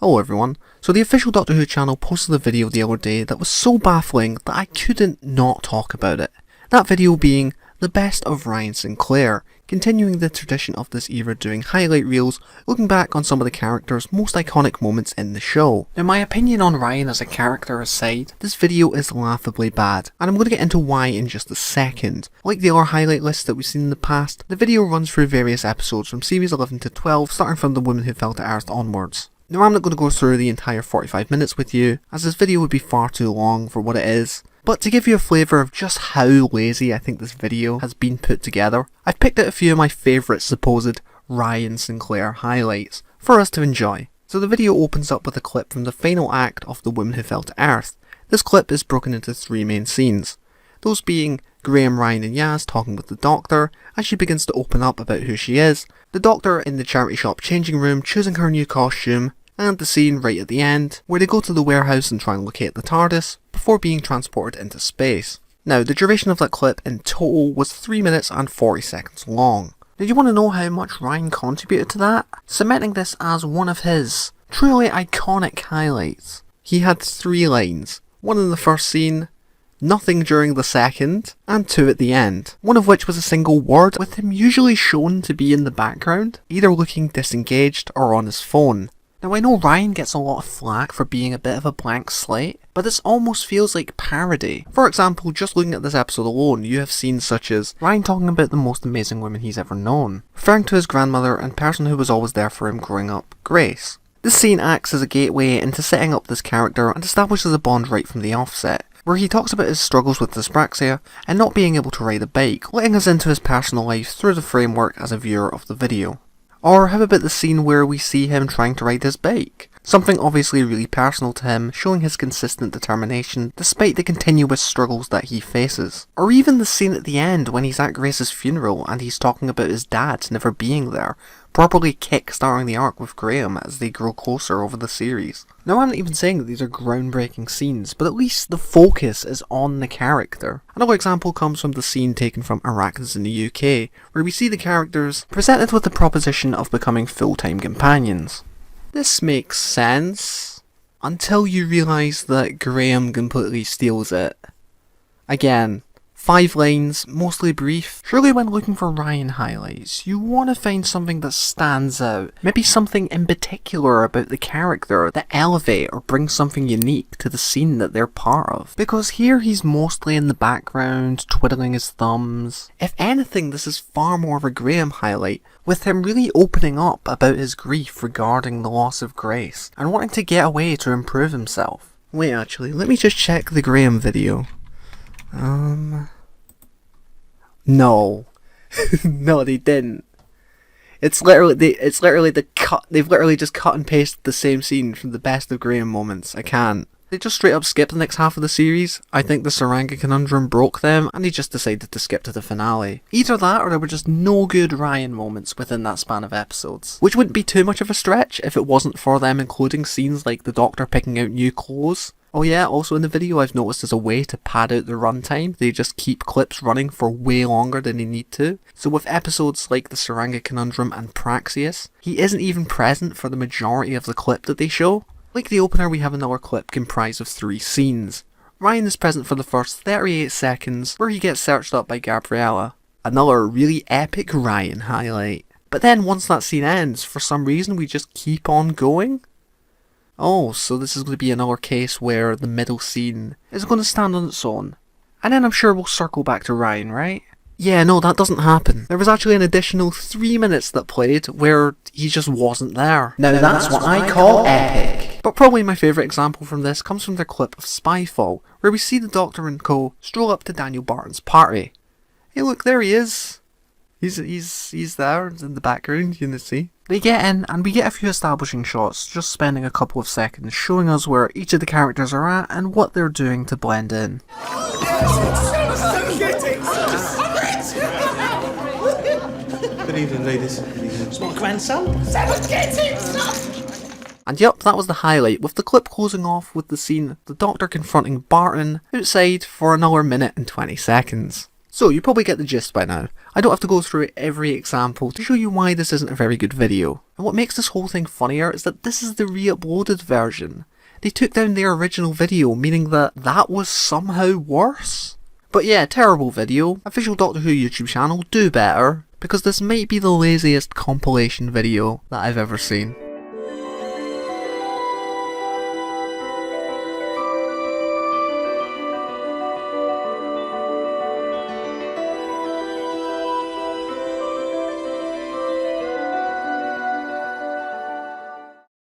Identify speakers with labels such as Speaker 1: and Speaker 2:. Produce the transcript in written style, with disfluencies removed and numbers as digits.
Speaker 1: Hello everyone. So the official Doctor Who channel posted a video the other day that was so baffling that I couldn't not talk about it. That video being the best of Ryan Sinclair, continuing the tradition of this era doing highlight reels, looking back on some of the characters' most iconic moments in the show. Now my opinion on Ryan as a character aside, this video is laughably bad, and I'm going to get into why in just a second. Like the other highlight lists that we've seen in the past, the video runs through various episodes from series 11 to 12, starting from The Woman Who Fell to Earth onwards. Now I'm not going to go through the entire 45 minutes with you, as this video would be far too long for what it is, but to give you a flavour of just how lazy I think this video has been put together, I've picked out a few of my favourite supposed Ryan Sinclair highlights for us to enjoy. So the video opens up with a clip from the final act of The Woman Who Fell to Earth. This clip is broken into three main scenes, those being Graham, Ryan and Yaz talking with the Doctor as she begins to open up about who she is, the Doctor in the charity shop changing room choosing her new costume, and the scene right at the end where they go to the warehouse and try and locate the TARDIS before being transported into space. Now the duration of that clip in total was 3 minutes and 40 seconds long. Now do you want to know how much Ryan contributed to that? Cementing this as one of his truly iconic highlights. He had 3 lines, one in the first scene, nothing during the second, and 2 at the end, one of which was a single word, with him usually shown to be in the background, either looking disengaged or on his phone. Now I know Ryan gets a lot of flack for being a bit of a blank slate, but this almost feels like parody. For example, just looking at this episode alone, you have scenes such as Ryan talking about the most amazing woman he's ever known, referring to his grandmother and person who was always there for him growing up, Grace. This scene acts as a gateway into setting up this character and establishes a bond right from the offset, where he talks about his struggles with dyspraxia and not being able to ride a bike, letting us into his personal life through the framework as a viewer of the video. Or how about the scene where we see him trying to ride his bike? Something obviously really personal to him, showing his consistent determination despite the continuous struggles that he faces. Or even the scene at the end when he's at Grace's funeral and he's talking about his dad never being there, properly kick-starting the arc with Graham as they grow closer over the series. Now I'm not even saying that these are groundbreaking scenes, but at least the focus is on the character. Another example comes from the scene taken from Arachnids in the UK, where we see the characters presented with the proposition of becoming full-time companions. This makes sense, until you realise that Graham completely steals it. Again, 5 lines, mostly brief. Surely when looking for Ryan highlights, you want to find something that stands out. Maybe something in particular about the character that elevate or bring something unique to the scene that they're part of. Because here he's mostly in the background, twiddling his thumbs. If anything, this is far more of a Graham highlight, with him really opening up about his grief regarding the loss of Grace, and wanting to get away to improve himself. Wait actually, let me just check the Graham video. No. No, they didn't. It's literally the cut. They've literally just cut and pasted the same scene from the best of Graham moments. I can't. They just straight up skipped the next half of the series. I think the Saranga conundrum broke them, and they just decided to skip to the finale. Either that, or there were just no good Ryan moments within that span of episodes. Which wouldn't be too much of a stretch if it wasn't for them including scenes like the Doctor picking out new clothes. Oh yeah, also in the video I've noticed as a way to pad out the runtime, they just keep clips running for way longer than they need to. So with episodes like the Saranga Conundrum and Praxeus, he isn't even present for the majority of the clip that they show. Like the opener, we have another clip comprised of 3 scenes. Ryan is present for the first 38 seconds, where he gets searched up by Gabriella. Another really epic Ryan highlight. But then once that scene ends, for some reason we just keep on going? Oh, so this is going to be another case where the middle scene is going to stand on its own. And then I'm sure we'll circle back to Ryan, right? Yeah, no, that doesn't happen. There was actually an additional 3 minutes that played where he just wasn't there. Now that's what I call epic. But probably my favourite example from this comes from their clip of Spyfall, where we see the Doctor and co stroll up to Daniel Barton's party. Hey look, there he is. He's there in the background, you can see. They get in, and we get a few establishing shots, just spending a couple of seconds showing us where each of the characters are at and what they're doing to blend in.
Speaker 2: Good evening, ladies. It's my grandson.
Speaker 1: And yup, that was the highlight, with the clip closing off with the scene the Doctor confronting Barton outside for another minute and 20 seconds. So you probably get the gist by now. I don't have to go through every example to show you why this isn't a very good video. And what makes this whole thing funnier is that this is the re-uploaded version. They took down their original video, meaning that was somehow worse. But yeah, terrible video. Official Doctor Who YouTube channel, do better, because this might be the laziest compilation video that I've ever seen.